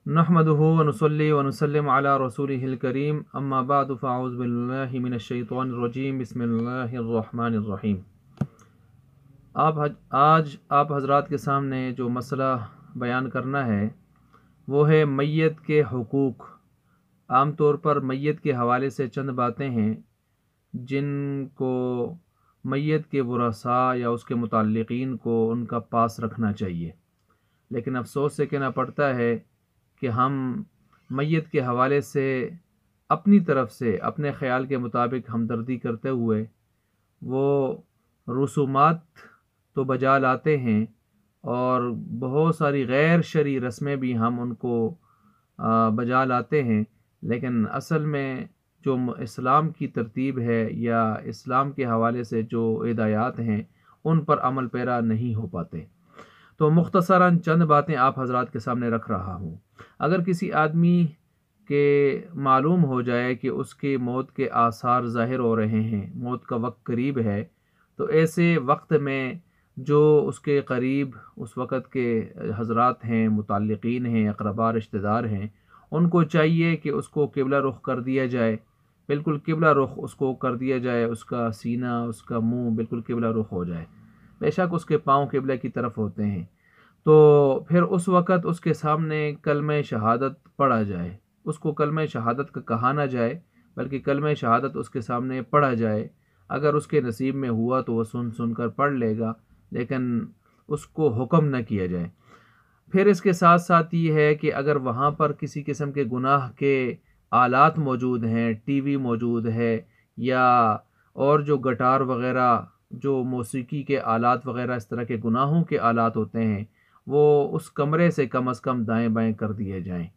نحمدہ ونصلی ونسلم علی رسولہ الکریم اما بعد فاعوذ باللہ من الشیطان الرجیم بسم اللہ الرحمن الرحیم۔ آج آپ حضرات کے سامنے جو مسئلہ بیان کرنا ہے وہ ہے میت کے حقوق۔ عام طور پر میت کے حوالے سے چند باتیں ہیں جن کو میت کے ورثاء یا اس کے متعلقین کو ان کا پاس رکھنا چاہیے، لیکن افسوس سے کہنا پڑتا ہے کہ ہم میت کے حوالے سے اپنی طرف سے اپنے خیال کے مطابق ہمدردی کرتے ہوئے وہ رسومات تو بجا لاتے ہیں اور بہت ساری غیر شرعی رسمیں بھی ہم ان کو بجا لاتے ہیں، لیکن اصل میں جو اسلام کی ترتیب ہے یا اسلام کے حوالے سے جو ہدایات ہیں ان پر عمل پیرا نہیں ہو پاتے۔ تو مختصراً چند باتیں آپ حضرات کے سامنے رکھ رہا ہوں۔ اگر کسی آدمی کے معلوم ہو جائے کہ اس کی موت کے آثار ظاہر ہو رہے ہیں، موت کا وقت قریب ہے، تو ایسے وقت میں جو اس کے قریب اس وقت کے حضرات ہیں، متعلقین ہیں، اقربا رشتہ دار ہیں، ان کو چاہیے کہ اس کو قبلہ رخ کر دیا جائے، بالکل قبلہ رخ اس کو کر دیا جائے، اس کا سینہ، اس کا منہ بالکل قبلہ رخ ہو جائے، بے شک اس کے پاؤں قبلہ کی طرف ہوتے ہیں، تو پھر اس وقت اس کے سامنے کلمہ شہادت پڑھا جائے۔ اس کو کلمہ شہادت کا کہا نہ جائے بلکہ کلمہ شہادت اس کے سامنے پڑھا جائے۔ اگر اس کے نصیب میں ہوا تو وہ سن کر پڑھ لے گا، لیکن اس کو حکم نہ کیا جائے۔ پھر اس کے ساتھ ساتھ یہ ہے کہ اگر وہاں پر کسی قسم کے گناہ کے آلات موجود ہیں، ٹی وی موجود ہے یا اور جو گٹار وغیرہ، جو موسیقی کے آلات وغیرہ اس طرح کے گناہوں کے آلات ہوتے ہیں، وہ اس کمرے سے کم از کم دائیں بائیں کر دیے جائیں۔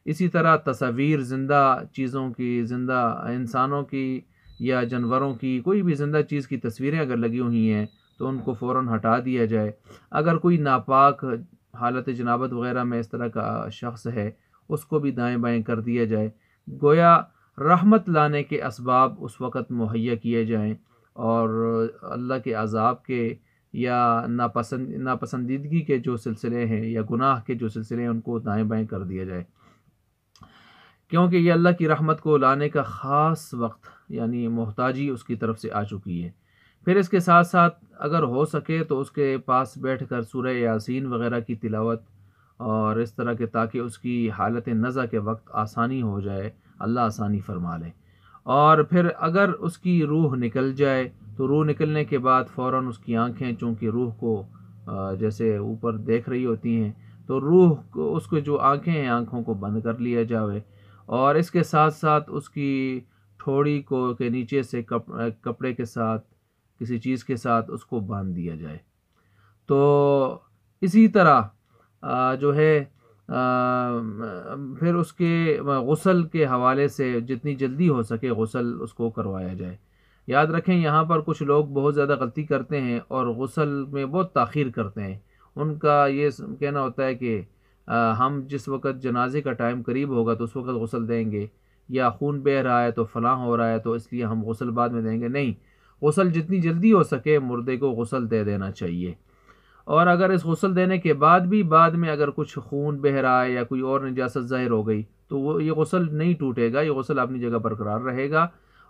اسی طرح تصاویر زندہ چیزوں کی، زندہ انسانوں کی یا جانوروں کی، کوئی بھی زندہ چیز کی تصویریں اگر لگی ہوئی ہیں تو ان کو فوراً ہٹا دیا جائے۔ اگر کوئی ناپاک حالت جنابت وغیرہ میں اس طرح کا شخص ہے اس کو بھی دائیں بائیں کر دیا جائے، گویا رحمت لانے کے اسباب اس وقت مہیا کیے جائیں اور اللہ کے عذاب کے یا ناپسندیدگی کے جو سلسلے ہیں یا گناہ کے جو سلسلے ہیں ان کو دائیں بائیں کر دیا جائے، کیونکہ یہ اللہ کی رحمت کو لانے کا خاص وقت یعنی محتاجی اس کی طرف سے آ چکی ہے۔ پھر اس کے ساتھ ساتھ اگر ہو سکے تو اس کے پاس بیٹھ کر سورہ یاسین وغیرہ کی تلاوت اور اس طرح کے، تاکہ اس کی حالت نزع کے وقت آسانی ہو جائے، اللہ آسانی فرما لے۔ اور پھر اگر اس کی روح نکل جائے تو روح نکلنے کے بعد فوراً اس کی آنکھیں، چونکہ روح کو جیسے اوپر دیکھ رہی ہوتی ہیں، تو روح کو، اس کو جو آنکھیں ہیں، آنکھوں کو بند کر لیا جائے اور اس کے ساتھ ساتھ اس کی ٹھوڑی کو کے نیچے سے کپڑے کے ساتھ، کسی چیز کے ساتھ اس کو باندھ دیا جائے۔ تو اسی طرح جو ہے پھر اس کے غسل کے حوالے سے جتنی جلدی ہو سکے غسل اس کو کروایا جائے۔ یاد رکھیں یہاں پر کچھ لوگ بہت زیادہ غلطی کرتے ہیں اور غسل میں بہت تاخیر کرتے ہیں۔ ان کا یہ کہنا ہوتا ہے کہ ہم جس وقت جنازے کا ٹائم قریب ہوگا تو اس وقت غسل دیں گے، یا خون بہہ رہا ہے تو فلاں ہو رہا ہے تو اس لیے ہم غسل بعد میں دیں گے۔ نہیں، غسل جتنی جلدی ہو سکے مردے کو غسل دے دینا چاہیے، اور اگر اس غسل دینے کے بعد بھی بعد میں اگر کچھ خون بہہ رہا ہے یا کوئی اور نجاست ظاہر ہو گئی تو یہ غسل نہیں ٹوٹے گا، یہ غسل اپنی جگہ برقرار رہے گا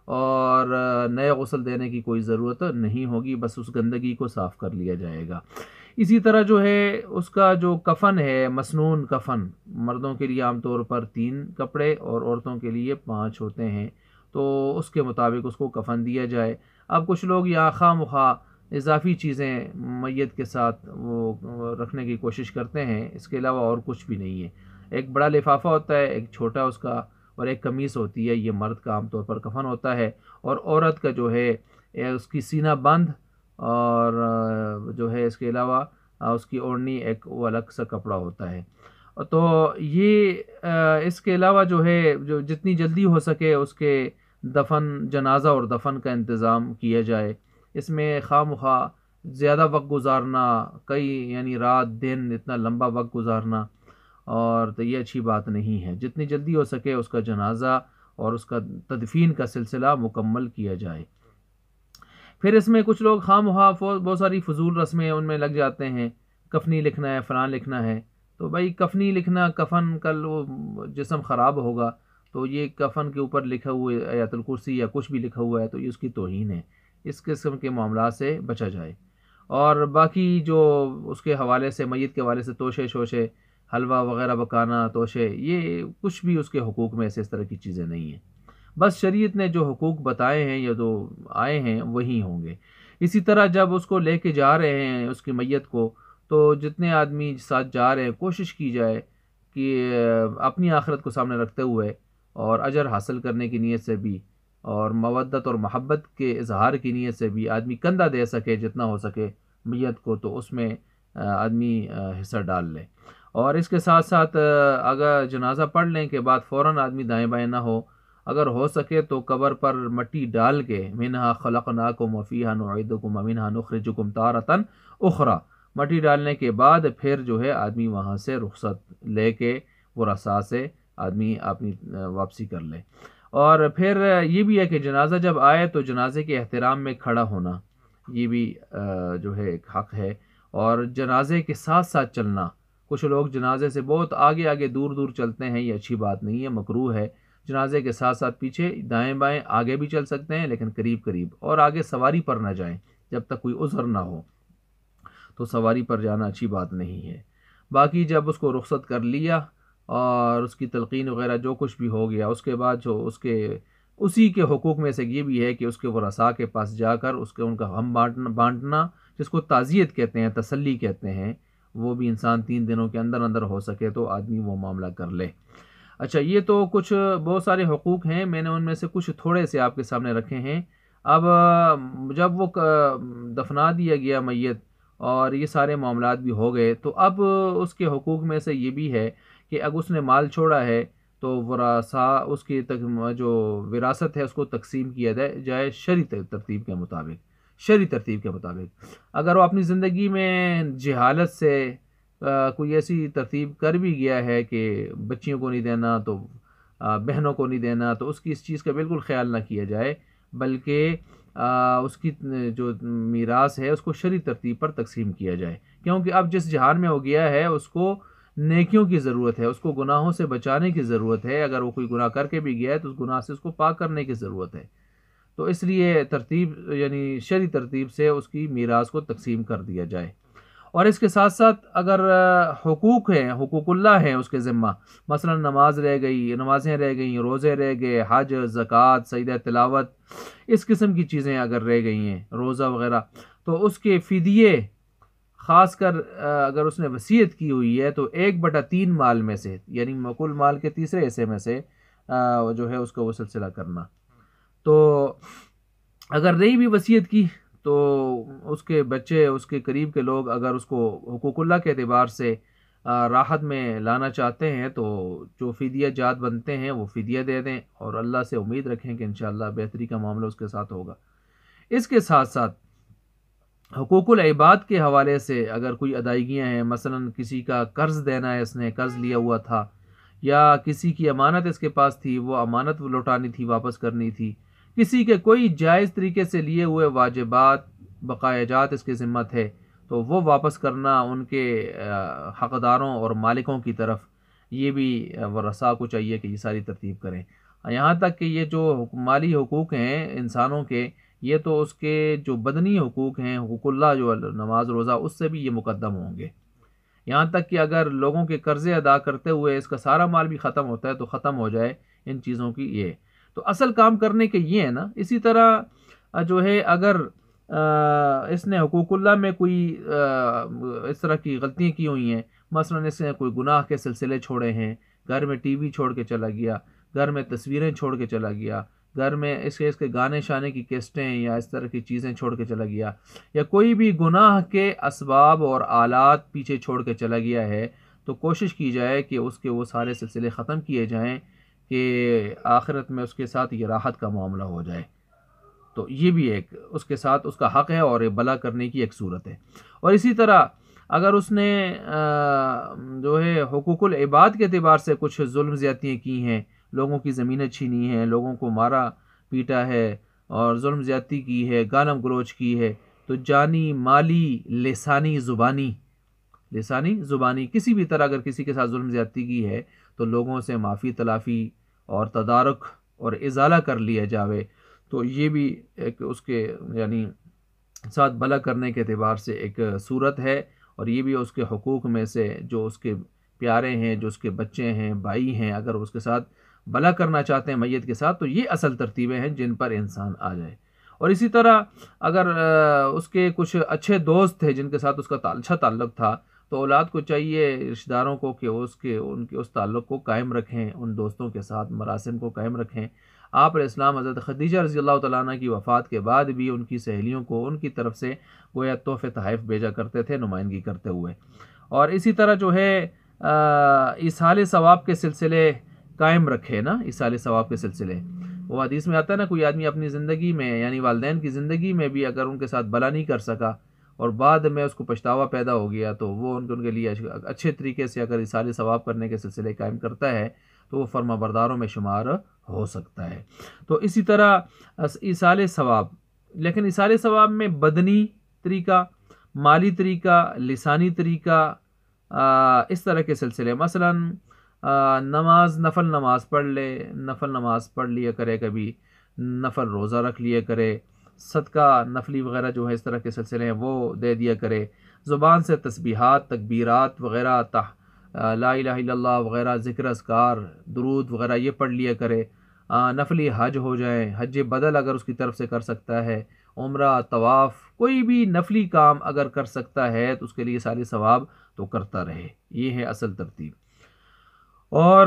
اور نئے غسل دینے کی کوئی ضرورت نہیں ہوگی، بس اس گندگی کو صاف کر لیا جائے گا۔ اسی طرح جو ہے اس کا جو کفن ہے، مسنون کفن، مردوں کے لیے عام طور پر 3 کپڑے اور عورتوں کے لیے 5 ہوتے ہیں، تو اس کے مطابق اس کو کفن دیا جائے۔ اب کچھ لوگ یہاں خواہ مخواہ اضافی چیزیں میت کے ساتھ وہ رکھنے کی کوشش کرتے ہیں، اس کے علاوہ اور کچھ بھی نہیں ہے۔ ایک بڑا لفافہ ہوتا ہے، ایک چھوٹا اس کا، اور ایک قمیص ہوتی ہے، یہ مرد کا عام طور پر کفن ہوتا ہے، اور عورت کا جو ہے اس کی سینہ بند اور جو ہے اس کے علاوہ اس کی اوڑھنی ایک وہ الگ سا کپڑا ہوتا ہے۔ تو یہ اس کے علاوہ جو ہے جو جتنی جلدی ہو سکے اس کے دفن، جنازہ اور دفن کا انتظام کیا جائے۔ اس میں خواہ مخواہ زیادہ وقت گزارنا، کئی یعنی رات دن اتنا لمبا وقت گزارنا، اور تو یہ اچھی بات نہیں ہے۔ جتنی جلدی ہو سکے اس کا جنازہ اور اس کا تدفین کا سلسلہ مکمل کیا جائے۔ پھر اس میں کچھ لوگ خواہ مخواہ بہت ساری فضول رسمیں ان میں لگ جاتے ہیں، کفنی لکھنا ہے، فلاں لکھنا ہے، تو بھائی کفنی لکھنا، کفن کل وہ جسم خراب ہوگا تو یہ کفن کے اوپر لکھا ہوا آیت الکرسی یا کچھ بھی لکھا ہوا ہے تو یہ اس کی توہین ہے۔ اس قسم کے معاملات سے بچا جائے۔ اور باقی جو اس کے حوالے سے، میت کے حوالے سے توشے شوشے، حلوہ وغیرہ پکانا، توشے، یہ کچھ بھی اس کے حقوق میں سے اس طرح کی چیزیں نہیں ہیں۔ بس شریعت نے جو حقوق بتائے ہیں یا جو آئے ہیں وہی ہوں گے۔ اسی طرح جب اس کو لے کے جا رہے ہیں اس کی میت کو، تو جتنے آدمی ساتھ جا رہے ہیں کوشش کی جائے کہ اپنی آخرت کو سامنے رکھتے ہوئے اور اجر حاصل کرنے کی نیت سے بھی اور مودت اور محبت کے اظہار کی نیت سے بھی آدمی کندھا دے سکے جتنا ہو سکے میت کو، تو اس میں آدمی حصہ ڈال لے۔ اور اس کے ساتھ ساتھ اگر جنازہ پڑھ لیں کے بعد فوراً آدمی دائیں بائیں نہ ہو، اگر ہو سکے تو قبر پر مٹی ڈال کے منہا خلقناکم وفیہا نعیدکم ومنہا نخرجکم تارۃ اخری، مٹی ڈالنے کے بعد پھر جو ہے آدمی وہاں سے رخصت لے کے ورثاء سے آدمی اپنی واپسی کر لے۔ اور پھر یہ بھی ہے کہ جنازہ جب آئے تو جنازے کے احترام میں کھڑا ہونا یہ بھی جو ہے ایک حق ہے، اور جنازے کے ساتھ ساتھ چلنا۔ کچھ لوگ جنازے سے بہت آگے آگے دور دور چلتے ہیں، یہ اچھی بات نہیں ہے، مکروہ ہے۔ جنازے کے ساتھ ساتھ پیچھے دائیں بائیں آگے بھی چل سکتے ہیں لیکن قریب قریب، اور آگے سواری پر نہ جائیں جب تک کوئی عذر نہ ہو، تو سواری پر جانا اچھی بات نہیں ہے۔ باقی جب اس کو رخصت کر لیا اور اس کی تلقین وغیرہ جو کچھ بھی ہو گیا، اس کے بعد جو اسی کے حقوق میں سے یہ بھی ہے کہ اس کے ورثاء کے پاس جا کر ان کا غم بانٹنا، جس کو تعزیت کہتے ہیں، تسلی کہتے ہیں، وہ بھی انسان 3 دنوں کے اندر اندر ہو سکے تو آدمی وہ معاملہ کر لے۔ اچھا، یہ تو کچھ بہت سارے حقوق ہیں، میں نے ان میں سے کچھ تھوڑے سے آپ کے سامنے رکھے ہیں۔ اب جب وہ دفنا دیا گیا میت اور یہ سارے معاملات بھی ہو گئے، تو اب اس کے حقوق میں سے یہ بھی ہے کہ اگر اس نے مال چھوڑا ہے تو ورثاء اس کی جو وراثت ہے اس کو تقسیم کیا جائے شرعی ترتیب کے مطابق۔ اگر وہ اپنی زندگی میں جہالت سے کوئی ایسی ترتیب کر بھی گیا ہے کہ بچیوں کو نہیں دینا تو بہنوں کو نہیں دینا، تو اس کی اس چیز کا بالکل خیال نہ کیا جائے، بلکہ اس کی جو میراث ہے اس کو شرعی ترتیب پر تقسیم کیا جائے، کیونکہ اب جس جہان میں ہو گیا ہے اس کو نیکیوں کی ضرورت ہے، اس کو گناہوں سے بچانے کی ضرورت ہے۔ اگر وہ کوئی گناہ کر کے بھی گیا ہے تو اس گناہ سے اس کو پاک کرنے کی ضرورت ہے، تو اس لیے ترتیب یعنی شرعی ترتیب سے اس کی میراث کو تقسیم کر دیا جائے۔ اور اس کے ساتھ ساتھ اگر حقوق ہیں، حقوق اللہ ہیں اس کے ذمہ، مثلا نمازیں رہ گئیں، روزے رہ گئے، حج، زکوٰۃ، سجدہ تلاوت، اس قسم کی چیزیں اگر رہ گئی ہیں، روزہ وغیرہ، تو اس کے فدیے، خاص کر اگر اس نے وصیت کی ہوئی ہے تو 1/3 مال میں سے، یعنی کل مال کے تیسرے حصے میں سے جو ہے اس کو وہ سلسلہ کرنا۔ تو اگر نہیں بھی وصیت کی تو اس کے بچے، اس کے قریب کے لوگ اگر اس کو حقوق اللہ کے اعتبار سے راحت میں لانا چاہتے ہیں تو جو فدیہ جات بنتے ہیں وہ فدیہ دے دیں، اور اللہ سے امید رکھیں کہ انشاءاللہ بہتری کا معاملہ اس کے ساتھ ہوگا۔ اس کے ساتھ ساتھ حقوق العباد کے حوالے سے اگر کوئی ادائیگیاں ہیں، مثلا کسی کا قرض دینا ہے، اس نے قرض لیا ہوا تھا، یا کسی کی امانت اس کے پاس تھی، وہ امانت لوٹانی تھی، واپس کرنی تھی، کسی کے کوئی جائز طریقے سے لیے ہوئے واجبات، بقایا جات اس کے ذمت ہے، تو وہ واپس کرنا ان کے حقداروں اور مالکوں کی طرف، یہ بھی ورثاء کو چاہیے کہ یہ ساری ترتیب کریں۔ یہاں تک کہ یہ جو مالی حقوق ہیں انسانوں کے، یہ تو اس کے جو بدنی حقوق ہیں، حقوق اللہ جو نماز روزہ، اس سے بھی یہ مقدم ہوں گے۔ یہاں تک کہ اگر لوگوں کے قرضے ادا کرتے ہوئے اس کا سارا مال بھی ختم ہوتا ہے تو ختم ہو جائے ان چیزوں کی، یہ تو اصل کام کرنے کے یہ ہے نا۔ اسی طرح جو ہے اگر اس نے حقوق اللہ میں کوئی اس طرح کی غلطیاں کی ہوئی ہیں، مثلا اس نے کوئی گناہ کے سلسلے چھوڑے ہیں، گھر میں ٹی وی چھوڑ کے چلا گیا، گھر میں تصویریں چھوڑ کے چلا گیا، گھر میں اس کے گانے شانے کی کیسٹیں یا اس طرح کی چیزیں چھوڑ کے چلا گیا، یا کوئی بھی گناہ کے اسباب اور آلات پیچھے چھوڑ کے چلا گیا ہے، تو کوشش کی جائے کہ اس کے وہ سارے سلسلے ختم کیے جائیں کہ آخرت میں اس کے ساتھ یہ راحت کا معاملہ ہو جائے۔ تو یہ بھی ایک اس کے ساتھ اس کا حق ہے اور بلا کرنے کی ایک صورت ہے۔ اور اسی طرح اگر اس نے جو ہے حقوق العباد کے اعتبار سے کچھ ظلم زیادتیاں کی ہیں، لوگوں کی زمینیں چھینی ہیں، لوگوں کو مارا پیٹا ہے اور ظلم زیادتی کی ہے، گالم گلوچ کی ہے، تو جانی، مالی، لسانی، زبانی لسانی زبانی کسی بھی طرح اگر کسی کے ساتھ ظلم زیادتی کی ہے تو لوگوں سے معافی تلافی اور تدارک اور ازالہ کر لیا جاوے، تو یہ بھی ایک اس کے یعنی ساتھ بھلا کرنے کے اعتبار سے ایک صورت ہے، اور یہ بھی اس کے حقوق میں سے جو اس کے پیارے ہیں، جو اس کے بچے ہیں، بھائی ہیں، اگر اس کے ساتھ بھلا کرنا چاہتے ہیں میت کے ساتھ تو یہ اصل ترتیبیں ہیں جن پر انسان آ جائے۔ اور اسی طرح اگر اس کے کچھ اچھے دوست تھے جن کے ساتھ اس کا اچھا تعلق تھا تو اولاد کو چاہیے رشتہ داروں کو کہ ان کے اس تعلق کو قائم رکھیں، ان دوستوں کے ساتھ مراسم کو قائم رکھیں۔ آپ علیہ السلام حضرت خدیجہ رضی اللہ تعالیٰ عنہ کی وفات کے بعد بھی ان کی سہیلیوں کو ان کی طرف سے گویا تحفے تحائف بھیجا کرتے تھے نمائندگی کرتے ہوئے۔ اور اسی طرح جو ہے ایصال ثواب کے سلسلے قائم رکھے نا، ایصال ثواب کے سلسلے، وہ حدیث میں آتا ہے نا، کوئی آدمی اپنی زندگی میں یعنی والدین کی زندگی میں بھی اگر ان کے ساتھ بھلا نہیں کر سکا اور بعد میں اس کو پچھتاوا پیدا ہو گیا تو وہ ان کے لیے اچھے طریقے سے اگر ایصال ثواب کرنے کے سلسلے قائم کرتا ہے تو وہ فرما برداروں میں شمار ہو سکتا ہے۔ تو اسی طرح ایصال ثواب، لیکن ایصال ثواب میں بدنی طریقہ، مالی طریقہ، لسانی طریقہ، اس طرح کے سلسلے، مثلا نفل نماز پڑھ لے، نفل نماز پڑھ لیا کرے، کبھی نفل روزہ رکھ لیا کرے، صدقہ نفلی وغیرہ جو ہے اس طرح کے سلسلے ہیں وہ دے دیا کرے، زبان سے تسبیحات، تکبیرات وغیرہ، لا الہ الا اللہ وغیرہ، ذکر اذکار، درود وغیرہ یہ پڑھ لیا کرے، نفلی حج ہو جائیں، حج بدل اگر اس کی طرف سے کر سکتا ہے، عمرہ، طواف، کوئی بھی نفلی کام اگر کر سکتا ہے تو اس کے لیے سارے ثواب تو کرتا رہے، یہ ہے اصل ترتیب۔ اور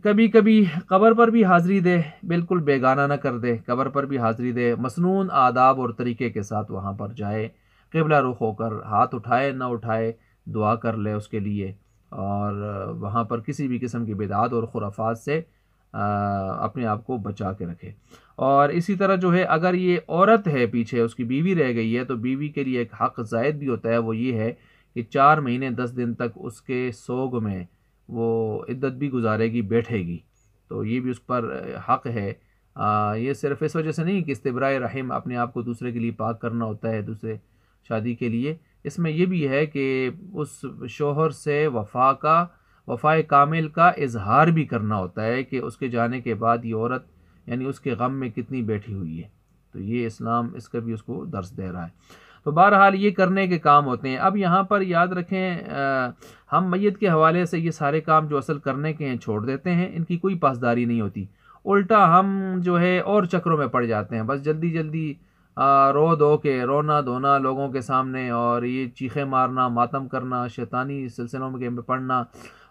کبھی کبھی قبر پر بھی حاضری دے، بالکل بیگانہ نہ کر دے، قبر پر بھی حاضری دے، مسنون آداب اور طریقے کے ساتھ وہاں پر جائے، قبلہ رخ ہو کر ہاتھ اٹھائے نہ اٹھائے دعا کر لے اس کے لیے، اور وہاں پر کسی بھی قسم کی بدعات اور خرافات سے اپنے آپ کو بچا کے رکھے۔ اور اسی طرح جو ہے اگر یہ عورت ہے پیچھے اس کی بیوی رہ گئی ہے تو بیوی کے لیے ایک حق زائد بھی ہوتا ہے، وہ یہ ہے کہ 4 مہینے 10 دن تک اس کے سوگ میں وہ عدت بھی گزارے گی، بیٹھے گی، تو یہ بھی اس پر حق ہے۔ یہ صرف اس وجہ سے نہیں کہ استبراء رحم اپنے آپ کو دوسرے کے لیے پاک کرنا ہوتا ہے دوسرے شادی کے لیے، اس میں یہ بھی ہے کہ اس شوہر سے وفا کامل کا اظہار بھی کرنا ہوتا ہے کہ اس کے جانے کے بعد یہ عورت یعنی اس کے غم میں کتنی بیٹھی ہوئی ہے، تو یہ اسلام اس کا بھی اس کو درس دے رہا ہے۔ تو بہرحال یہ کرنے کے کام ہوتے ہیں۔ اب یہاں پر یاد رکھیں ہم میت کے حوالے سے یہ سارے کام جو اصل کرنے کے ہیں چھوڑ دیتے ہیں، ان کی کوئی پاسداری نہیں ہوتی، الٹا ہم جو ہے اور چکروں میں پڑ جاتے ہیں، بس جلدی جلدی رو دو کے رونا دھونا لوگوں کے سامنے، اور یہ چیخیں مارنا، ماتم کرنا، شیطانی سلسلوں میں پڑھنا،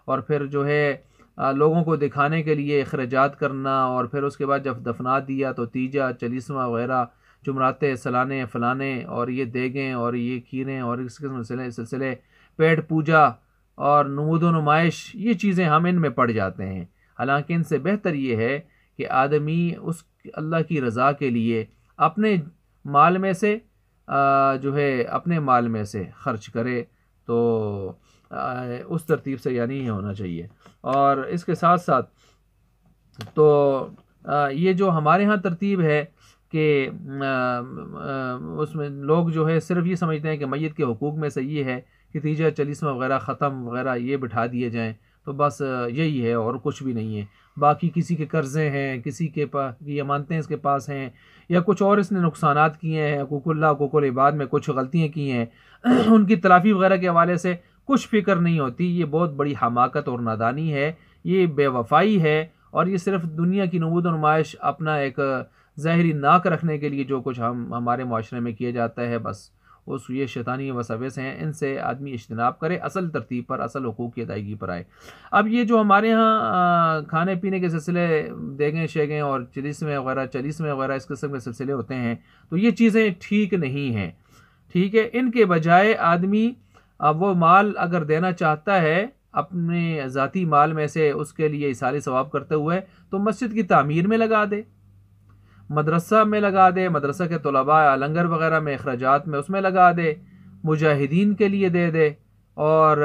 اور پھر جو ہے لوگوں کو دکھانے کے لیے اخراجات کرنا، اور پھر اس کے بعد جب دفنا دیا تو تیجا چلیسواں وغیرہ جمراتے سلانے فلانے اور یہ دیگیں اور یہ کھیریں اور اس قسم سلسلے پیٹ پوجا اور نمود و نمائش، یہ چیزیں ہم ان میں پڑ جاتے ہیں۔ حالانکہ ان سے بہتر یہ ہے کہ آدمی اس اللہ کی رضا کے لیے اپنے مال میں سے جو ہے اپنے مال میں سے خرچ کرے، تو اس ترتیب سے یعنی یہ ہونا چاہیے۔ اور اس کے ساتھ ساتھ تو یہ جو ہمارے ہاں ترتیب ہے کہ اس میں لوگ جو ہے صرف یہ سمجھتے ہیں کہ میت کے حقوق میں سے یہ ہے کہ تیجا چلیسواں وغیرہ ختم وغیرہ یہ بٹھا دیے جائیں، تو بس یہی ہے اور کچھ بھی نہیں ہے۔ باقی کسی کے قرضے ہیں، کسی کے پاس یہ امانتیں اس کے پاس ہیں، یا کچھ اور اس نے نقصانات کیے ہیں، حقوق اللہ حقوق العباد میں کچھ غلطیاں کی ہیں، ان کی تلافی وغیرہ کے حوالے سے کچھ فکر نہیں ہوتی۔ یہ بہت بڑی حماقت اور نادانی ہے، یہ بے وفائی ہے، اور یہ صرف دنیا کی نمود و نمائش، اپنا ایک ظاہری ناک رکھنے کے لیے جو کچھ ہمارے معاشرے میں کیا جاتا ہے، بس یہ شیطانی وساوس ہیں، ان سے آدمی اجتناب کرے، اصل ترتیب پر، اصل حقوق کی ادائیگی پر آئے۔ اب یہ جو ہمارے ہاں کھانے پینے کے سلسلے دیگیں شیگیں اور چلیسویں وغیرہ اس قسم کے سلسلے ہوتے ہیں، تو یہ چیزیں ٹھیک نہیں ہیں، ٹھیک ہے۔ ان کے بجائے آدمی وہ مال اگر دینا چاہتا ہے اپنے ذاتی مال میں سے اس کے لیے ایصال ثواب کرتے ہوئے، تو مسجد کی تعمیر میں لگا دے، مدرسہ میں لگا دے، مدرسہ کے طلباء لنگر وغیرہ میں اخراجات میں اس میں لگا دے، مجاہدین کے لیے دے دے، اور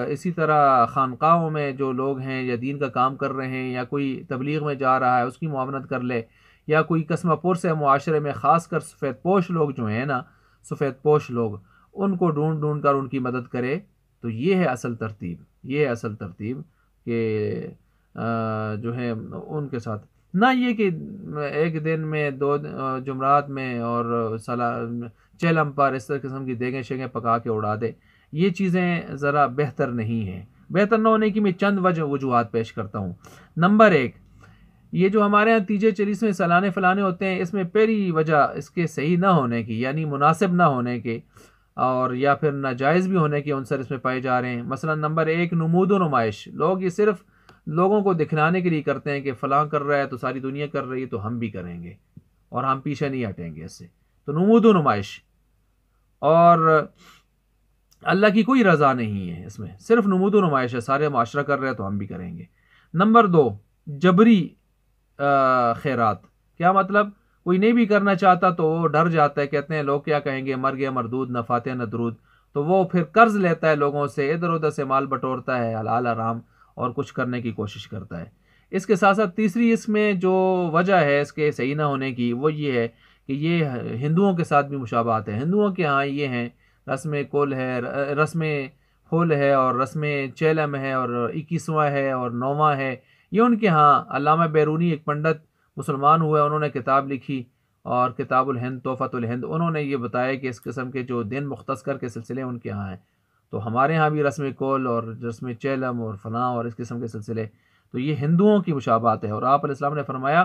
اسی طرح خانقاہوں میں جو لوگ ہیں یا دین کا کام کر رہے ہیں یا کوئی تبلیغ میں جا رہا ہے اس کی معاونت کر لے، یا کوئی قسمہ پور سے معاشرے میں خاص کر سفید پوش لوگ جو ہیں نا، سفید پوش لوگ، ان کو ڈھونڈ کر ان کی مدد کرے، تو یہ ہے اصل ترتیب، یہ ہے اصل ترتیب کہ جو ہے ان کے ساتھ نہ یہ کہ ایک دن میں دو جمعرات میں اور چیلم پر اس طرح قسم کی دیگیں شیگیں پکا کے اڑا دے، یہ چیزیں ذرا بہتر نہیں ہیں۔ بہتر نہ ہونے کی میں چند وجوہات پیش کرتا ہوں۔ نمبر ایک، یہ جو ہمارے ہاں تیجے چلیسویں سالانے فلانے ہوتے ہیں، اس میں پہلی وجہ اس کے صحیح نہ ہونے کی، یعنی مناسب نہ ہونے کے، اور یا پھر ناجائز بھی ہونے کے عنصر اس میں پائے جا رہے ہیں۔ مثلا نمبر ایک، نمود و نمائش۔ لوگ یہ صرف لوگوں کو دکھلانے کے لیے کرتے ہیں کہ فلاں کر رہا ہے تو ساری دنیا کر رہی ہے تو ہم بھی کریں گے، اور ہم پیچھے نہیں ہٹیں گے اس سے۔ تو نمود و نمائش، اور اللہ کی کوئی رضا نہیں ہے اس میں، صرف نمود و نمائش ہے، سارے معاشرہ کر رہے ہیں تو ہم بھی کریں گے۔ نمبر دو، جبری خیرات۔ کیا مطلب؟ کوئی نہیں بھی کرنا چاہتا تو وہ ڈر جاتا ہے، کہتے ہیں لوگ کیا کہیں گے، مر گیا مردود، نہ فاتح نہ درود، تو وہ پھر قرض لیتا ہے لوگوں سے، ادھر ادھر سے مال بٹورتا ہے حلال حرام، اور کچھ کرنے کی کوشش کرتا ہے۔ اس کے ساتھ ساتھ تیسری اس میں جو وجہ ہے اس کے صحیح نہ ہونے کی، وہ یہ ہے کہ یہ ہندوؤں کے ساتھ بھی مشابہات ہیں۔ ہندوؤں کے ہاں یہ ہیں، رسم کل ہے، رسم پھول ہے، اور رسم چیلم ہے، اور 21واں ہے، اور 9واں ہے۔ یہ ان کے ہاں علامہ بیرونی ایک پنڈت مسلمان ہوئے، انہوں نے کتاب لکھی، اور کتاب الہند تحفۃ الہند، انہوں نے یہ بتایا کہ اس قسم کے جو دن مختص کر کے سلسلے ان کے ہاں ہیں۔ تو ہمارے ہاں بھی رسم کول اور رسم چیلم اور فلاں اور اس قسم کے سلسلے، تو یہ ہندوؤں کی مشابہت ہے۔ اور آپ علیہ السلام نے فرمایا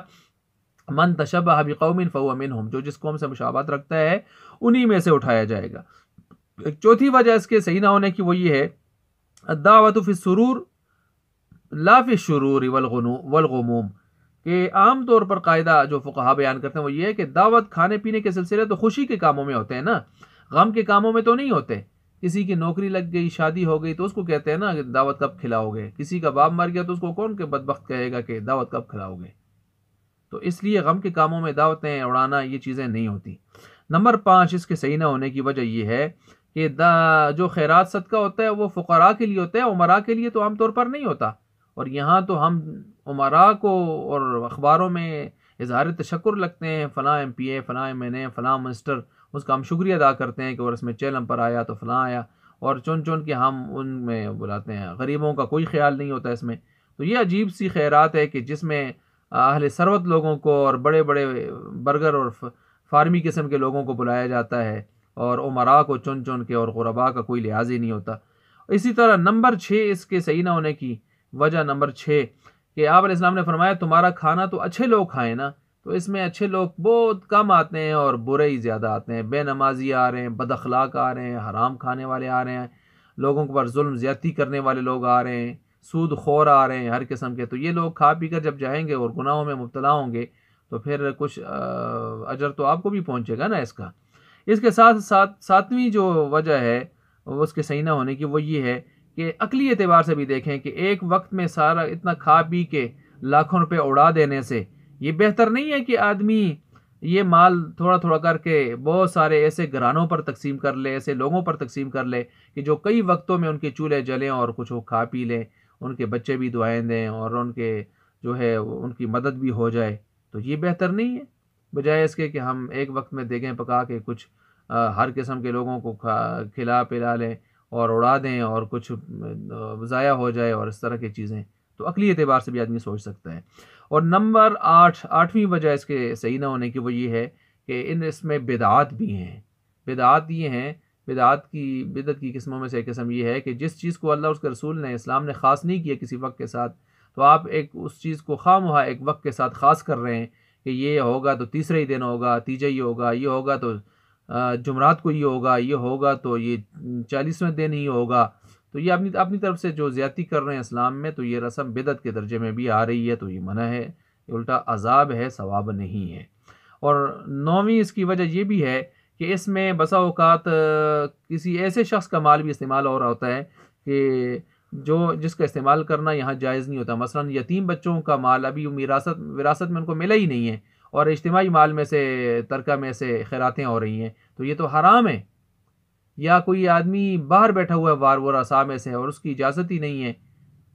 من تشبہ بقوم فہو منہم، جو جس قوم سے مشابہت رکھتا ہے انہی میں سے اٹھایا جائے گا۔ ایک چوتھی وجہ اس کے صحیح نہ ہونے کی وہ یہ ہے، الدعوۃ فی السرور لا فی الشرور والغموم، کہ عام طور پر قاعدہ جو فقہا بیان کرتے ہیں وہ یہ ہے کہ دعوت کھانے پینے کے سلسلے تو خوشی کے کاموں میں ہوتے ہیں نا، غم کے کاموں میں تو نہیں ہوتے۔ کسی کی نوکری لگ گئی، شادی ہو گئی، تو اس کو کہتے ہیں نا کہ دعوت کب کھلاؤ گے۔ کسی کا باپ مر گیا تو اس کو کون کہ بدبخت کہے گا کہ دعوت کب کھلاؤ گے۔ تو اس لیے غم کے کاموں میں دعوتیں اڑانا یہ چیزیں نہیں ہوتی۔ نمبر 5 اس کے صحیح نہ ہونے کی وجہ یہ ہے کہ جو خیرات صدقہ ہوتا ہے وہ فقراء کے لیے ہوتا ہے، عمراء کے لیے تو عام طور پر نہیں ہوتا۔ اور یہاں تو ہم عمراء کو اور اخباروں میں اظہار تشکر لگتے ہیں، فلاں ایم پی اے، فلاں ایم این اے، فلاں منسٹر، اس کا ہم شکریہ ادا کرتے ہیں کہ وہ اس میں چیلم پر آیا تو فلاں آیا، اور چن چن کے ہم ان میں بلاتے ہیں۔ غریبوں کا کوئی خیال نہیں ہوتا اس میں۔ تو یہ عجیب سی خیرات ہے کہ جس میں اہل ثروت لوگوں کو اور بڑے بڑے برگر اور فارمی قسم کے لوگوں کو بلایا جاتا ہے، اور عمراء کو چن چن کے، اور غرباء کا کوئی لحاظ ہی نہیں ہوتا۔ اسی طرح نمبر 6 اس کے صحیح نہ ہونے کی وجہ نمبر 6 کہ آپ علیہ السلام نے فرمایا تمہارا کھانا تو اچھے لوگ کھائیں نا، تو اس میں اچھے لوگ بہت کم آتے ہیں اور برے ہی زیادہ آتے ہیں۔ بے نمازی آ رہے ہیں، بد اخلاق آ رہے ہیں، حرام کھانے والے آ رہے ہیں، لوگوں پر ظلم زیادتی کرنے والے لوگ آ رہے ہیں، سود خور آ رہے ہیں ہر قسم کے۔ تو یہ لوگ کھا پی کر جب جائیں گے اور گناہوں میں مبتلا ہوں گے تو پھر کچھ اجر تو آپ کو بھی پہنچے گا نا اس کا۔ اس کے ساتھ ساتھ 7ویں جو وجہ ہے اس کے صحیح نہ ہونے کی وہ یہ ہے کہ عقلی اعتبار سے بھی دیکھیں کہ ایک وقت میں سارا اتنا کھا پی کے لاکھوں روپے اڑا دینے سے یہ بہتر نہیں ہے کہ آدمی یہ مال تھوڑا تھوڑا کر کے بہت سارے ایسے گھرانوں پر تقسیم کر لے، ایسے لوگوں پر تقسیم کر لے کہ جو کئی وقتوں میں ان کے چولہے جلیں اور کچھ وہ کھا پی لیں، ان کے بچے بھی دعائیں دیں اور ان کے جو ہے ان کی مدد بھی ہو جائے۔ تو یہ بہتر نہیں ہے، بجائے اس کے کہ ہم ایک وقت میں دیگیں پکا کے کچھ ہر قسم کے لوگوں کو کھلا پلا لیں اور اڑا دیں اور کچھ ضائع ہو جائے اور اس طرح کی چیزیں۔ تو عقلی اعتبار سے بھی آدمی سوچ سکتا ہے۔ اور نمبر 8ویں وجہ اس کے صحیح نہ ہونے کی وہ یہ ہے کہ اس میں بدعات بھی ہیں۔ بدعات یہ ہیں، بدعت کی قسموں میں سے ایک قسم یہ ہے کہ جس چیز کو اللہ اس کے رسول نے اسلام نے خاص نہیں کیا کسی وقت کے ساتھ، تو آپ اس چیز کو خواہ مخواہ ایک وقت کے ساتھ خاص کر رہے ہیں کہ یہ ہوگا تو تیسرے ہی دن ہوگا، تیجا ہی ہوگا، یہ ہوگا تو جمعرات کو یہ ہوگا، یہ ہوگا تو یہ 40ویں دن ہی ہوگا۔ تو یہ اپنی طرف سے جو زیادتی کر رہے ہیں اسلام میں، تو یہ رسم بدعت کے درجے میں بھی آ رہی ہے، تو یہ منع ہے، یہ الٹا عذاب ہے، ثواب نہیں ہے۔ اور 9ویں اس کی وجہ یہ بھی ہے کہ اس میں بسا اوقات کسی ایسے شخص کا مال بھی استعمال ہو رہا ہوتا ہے کہ جس کا استعمال کرنا یہاں جائز نہیں ہوتا۔ مثلا یتیم بچوں کا مال ابھی وراثت میں ان کو ملا ہی نہیں ہے، اور اجتماعی مال میں سے ترکہ میں سے خیراتیں ہو رہی ہیں، تو یہ تو حرام ہے۔ یا کوئی آدمی باہر بیٹھا ہوا ہے ورثاء میں سے اور اس کی اجازت ہی نہیں ہے،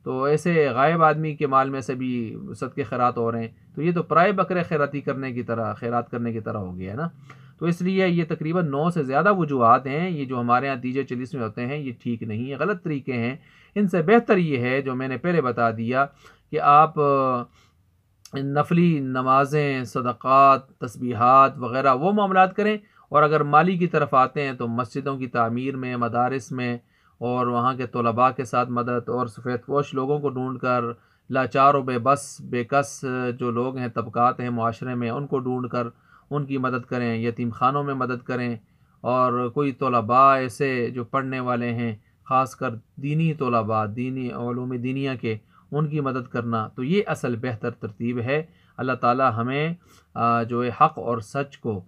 تو ایسے غائب آدمی کے مال میں سے بھی صدقے خیرات ہو رہے ہیں، تو یہ تو پرائے بکرے خیرات کرنے کی طرح ہو گیا ہے نا۔ تو اس لیے یہ تقریباً 9 سے زیادہ وجوہات ہیں، یہ جو ہمارے یہاں DJ 40 میں ہوتے ہیں یہ ٹھیک نہیں ہے، غلط طریقے ہیں۔ ان سے بہتر یہ ہے جو میں نے پہلے بتا دیا کہ آپ نفلی نمازیں، صدقات، تسبیحات وغیرہ وہ معاملات کریں، اور اگر مالی کی طرف آتے ہیں تو مسجدوں کی تعمیر میں، مدارس میں، اور وہاں کے طلباء کے ساتھ مدد، اور سفید پوش لوگوں کو ڈھونڈ کر، لاچار و بے بس بے کس جو لوگ ہیں، طبقات ہیں معاشرے میں، ان کو ڈھونڈ کر ان کی مدد کریں، یتیم خانوں میں مدد کریں، اور کوئی طلباء ایسے جو پڑھنے والے ہیں، خاص کر دینی طلباء، دینی علوم دینیہ کے، ان کی مدد کرنا، تو یہ اصل بہتر ترتیب ہے۔ اللہ تعالی ہمیں جو ہے حق اور سچ کو،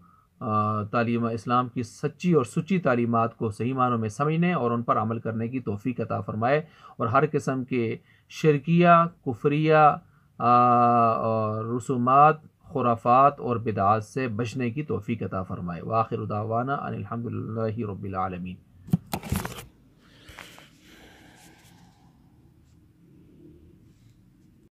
تعلیم اسلام کی سچی اور سچی تعلیمات کو صحیح معنوں میں سمجھنے اور ان پر عمل کرنے کی توفیق عطا فرمائے، اور ہر قسم کے شرکیہ، کفریہ اور رسومات، خرافات اور بدعات سے بچنے کی توفیق عطا فرمائے۔ وآخر دعوانا ان الحمد للہ رب العالمین۔